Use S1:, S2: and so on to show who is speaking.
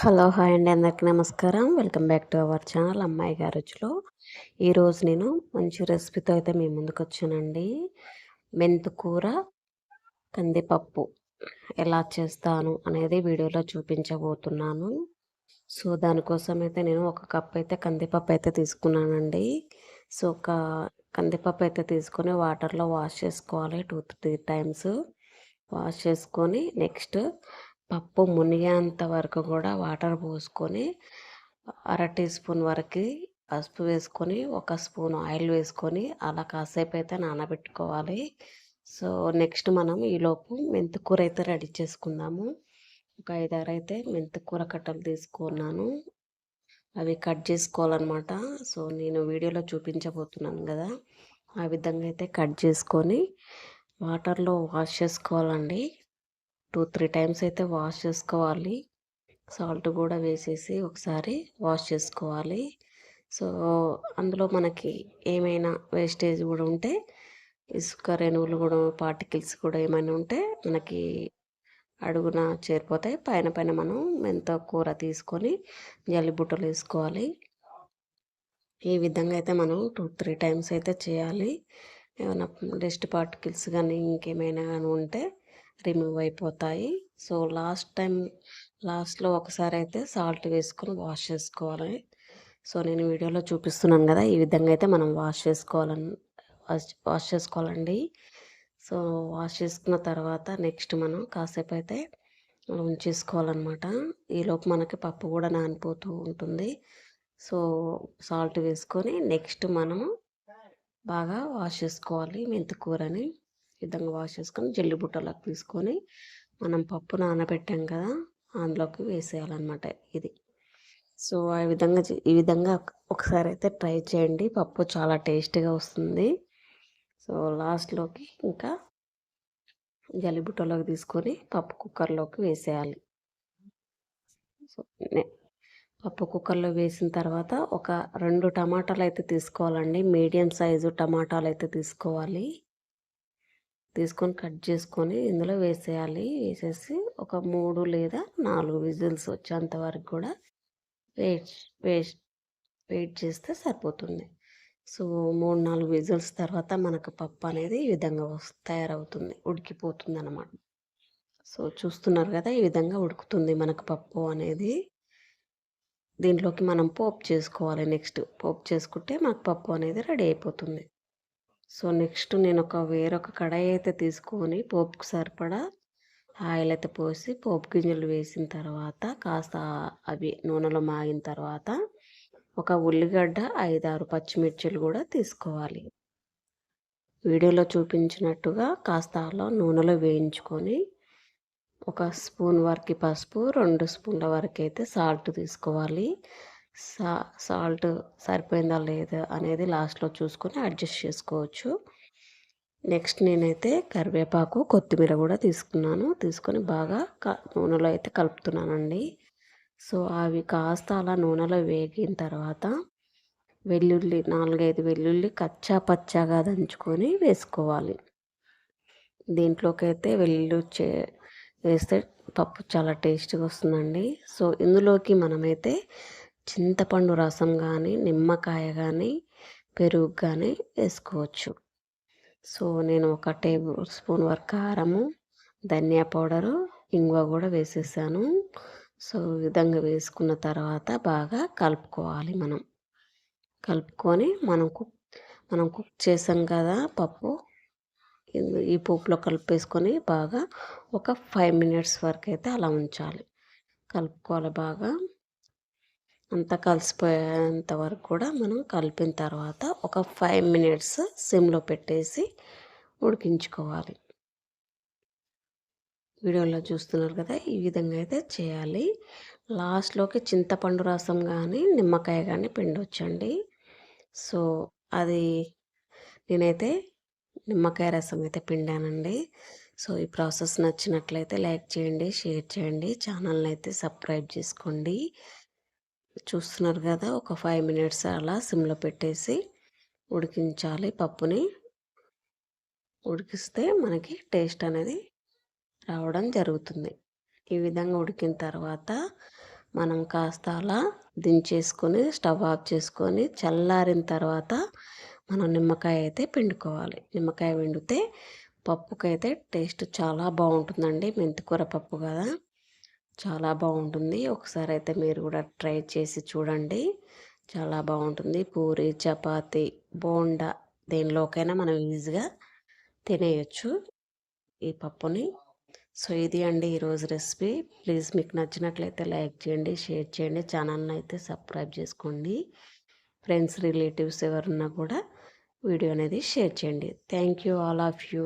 S1: Hello hi అండి, అందరికీ నమస్కారం. Welcome back to our channel అమ్మాయి గారి రుచిలో. ఈరోజు నేను మంచి రెసిపీతో అయితే మీ ముందుకు వచ్చానండి. మెంతికూర కందిపప్పు ఎలా చేస్తాను అనేది వీడియోలో చూపించబోతున్నాను. సో దానికోసం అయితే నేను ఒక కప్ అయితే కందిపప్పు అయితే తీసుకున్నానండి. సో కందిపప్పు అయితే తీసుకొని వాటర్లో వాష్ చేసుకోవాలి 2-3 టైమ్స్. వాష్ చేసుకొని నెక్స్ట్ పప్పు మునిగేంత వరకు కూడా వాటర్ పోసుకొని అర టీ స్పూన్ వరకు పసుపు వేసుకొని 1 స్పూన్ ఆయిల్ వేసుకొని అలా కాసేపు అయితే నానబెట్టుకోవాలి. సో నెక్స్ట్ మనం ఈలోపు మెంతికూర అయితే రెడీ చేసుకుందాము. ఒక 5-6 అయితే మెంతికూర కట్టలు తీసుకున్నాను. అవి కట్ చేసుకోవాలన్నమాట. సో నేను వీడియోలో చూపించబోతున్నాను కదా, ఆ విధంగా అయితే కట్ చేసుకొని వాటర్లో వాష్ చేసుకోవాలండి. 2-3 టైమ్స్ అయితే వాష్ చేసుకోవాలి. సాల్ట్ కూడా వేసేసి ఒకసారి వాష్ చేసుకోవాలి. సో అందులో మనకి ఏమైనా వేస్టేజ్ కూడా ఉంటే, ఇసుక రేణువులు కూడా పార్టికల్స్ కూడా ఏమైనా ఉంటే మనకి అడుగున చేరిపోతాయి. పైన పైన మనం మెంతికూర తీసుకొని జల్లిబుట్టలు వేసుకోవాలి. ఈ విధంగా అయితే మనం 2-3 టైమ్స్ అయితే చేయాలి. ఏమైనా డస్ట్ పార్టికల్స్ కానీ ఇంకేమైనా కానీ ఉంటే రిమూవ్ అయిపోతాయి. సో లాస్ట్లో ఒకసారి అయితే సాల్ట్ వేసుకొని వాష్ చేసుకోవాలి. సో నేను వీడియోలో చూపిస్తున్నాను కదా, ఈ విధంగా అయితే మనం వాష్ చేసుకోవాలండి. సో వాష్ చేసుకున్న తర్వాత నెక్స్ట్ మనం కాసేపు అయితే ఉంచేసుకోవాలన్నమాట. ఈలోపు మనకి పప్పు కూడా నానిపోతూ ఉంటుంది. సో సాల్ట్ వేసుకొని నెక్స్ట్ మనము బాగా వాష్ చేసుకోవాలి మెంతికూరని. ఈ విధంగా వాష్ చేసుకొని జల్లి బుట్టలోకి తీసుకొని మనం పప్పు నానబెట్టాం కదా, అందులోకి వేసేయాలన్నమాట ఇది. సో ఈ విధంగా ఒకసారి అయితే ట్రై చేయండి. పప్పు చాలా టేస్టీగా వస్తుంది. సో లాస్ట్లోకి ఇంకా జల్లిబుట్టలోకి తీసుకొని పప్పు కుక్కర్లోకి వేసేయాలి. సో పప్పు కుక్కర్లో వేసిన తర్వాత ఒక 2 టమాటాలు అయితే తీసుకోవాలండి. మీడియం సైజు టమాటాలు అయితే తీసుకోవాలి. తీసుకొని కట్ చేసుకొని ఇందులో వేసేయాలి. వేసేసి ఒక 3 లేదా 4 విజిల్స్ వచ్చేంత వరకు కూడా వెయిట్ వెయిట్ వెయిట్ చేస్తే సరిపోతుంది. సో 3-4 విజిల్స్ తర్వాత మనకు పప్పు అనేది ఈ విధంగా తయారవుతుంది, ఉడికిపోతుంది అన్నమాట. సో చూస్తున్నారు కదా, ఈ విధంగా ఉడుకుతుంది మనకు పప్పు అనేది. దీంట్లోకి మనం పోపు చేసుకోవాలి. నెక్స్ట్ పోపు చేసుకుంటే మనకు పప్పు అనేది రెడీ అయిపోతుంది. సో నెక్స్ట్ నేను వేరొక కడాయి అయితే తీసుకొని పోపుకు సరిపడా ఆయిల్ అయితే పోసి పోపు గింజలు వేసిన తర్వాత కాస్త అవి నూనెలో మాగిన తర్వాత ఒక ఉల్లిగడ్డ 5-6 పచ్చిమిర్చిలు కూడా తీసుకోవాలి. వీడియోలో చూపించినట్టుగా కాస్త అలా నూనెలో వేయించుకొని 1 స్పూన్ వరకు పసుపు, 2 స్పూన్ల వరకు అయితే సాల్ట్ తీసుకోవాలి. సాల్ట్ సరిపోయిందా లేదా అనేది లాస్ట్లో చూసుకొని అడ్జస్ట్ చేసుకోవచ్చు. నెక్స్ట్ నేనైతే కరివేపాకు, కొత్తిమీర కూడా తీసుకొని బాగా నూనెలో అయితే కలుపుతున్నానండి. సో అవి కాస్త అలా నూనెలో వేగిన తర్వాత 4-5 వెల్లుల్లి కచ్చా పచ్చాగా దంచుకొని వేసుకోవాలి. దీంట్లోకి అయితే వెల్లుల్లి వేస్తే పప్పు చాలా టేస్టీగా వస్తుందండి. సో ఇందులోకి మనమైతే చింతపండు రసం కానీ, నిమ్మకాయ కానీ, పెరుగు కానీ వేసుకోవచ్చు. సో నేను 1 టేబుల్ స్పూన్ వరకు కారము, ధనియా పౌడరు, ఇంగువ కూడా వేసేసాను. సో ఈ విధంగా వేసుకున్న తర్వాత బాగా కలుపుకోవాలి. కలుపుకొని మనం కుక్ చేసాం కదా పప్పు, ఈ పోపులో కలిపేసుకొని బాగా ఒక 5 మినిట్స్ వరకు అయితే అలా ఉంచాలి. కలుపుకోవాలి బాగా. అంతా కలిసిపోయేంత వరకు కూడా మనం కలిపిన తర్వాత ఒక 5 మినిట్స్ సిమ్లో పెట్టేసి ఉడికించుకోవాలి. వీడియోలో చూస్తున్నారు కదా, ఈ విధంగా అయితే చేయాలి. లాస్ట్లోకి చింతపండు రసం కానీ, నిమ్మకాయ కానీ పిండొచ్చండి. సో అది నేనైతే నిమ్మకాయ రసం అయితే పిండానండి. సో ఈ ప్రాసెస్ నచ్చినట్లయితే లైక్ చేయండి, షేర్ చేయండి, ఛానల్ని అయితే సబ్స్క్రైబ్ చేసుకోండి. చూస్తున్నారు కదా, ఒక 5 మినిట్స్ అలా సిమ్లో పెట్టేసి ఉడికించాలి. పప్పుని ఉడికిస్తే మనకి టేస్ట్ అనేది రావడం జరుగుతుంది. ఈ విధంగా ఉడికిన తర్వాత మనం కాస్త అలా దించేసుకొని స్టవ్ ఆఫ్ చేసుకొని చల్లారిన తర్వాత మనం నిమ్మకాయ అయితే పిండుకోవాలి. నిమ్మకాయ పిండితే పప్పుకైతే టేస్ట్ చాలా బాగుంటుందండి. మెంతికూర పప్పు కదా, చాలా బాగుంటుంది. ఒకసారి అయితే మీరు కూడా ట్రై చేసి చూడండి, చాలా బాగుంటుంది. పూరి, చపాతి, బోండా దేనిలోకైనా మనం ఈజీగా తినేయొచ్చు ఈ పప్పుని. సో ఇది అండి ఈరోజు రెసిపీ. ప్లీజ్ మీకు నచ్చినట్లయితే లైక్ చేయండి, షేర్ చేయండి, ఛానల్ని అయితే సబ్స్క్రైబ్ చేసుకోండి. ఫ్రెండ్స్, రిలేటివ్స్ ఎవరున్నా కూడా వీడియో అనేది షేర్ చేయండి. Thank you all of you.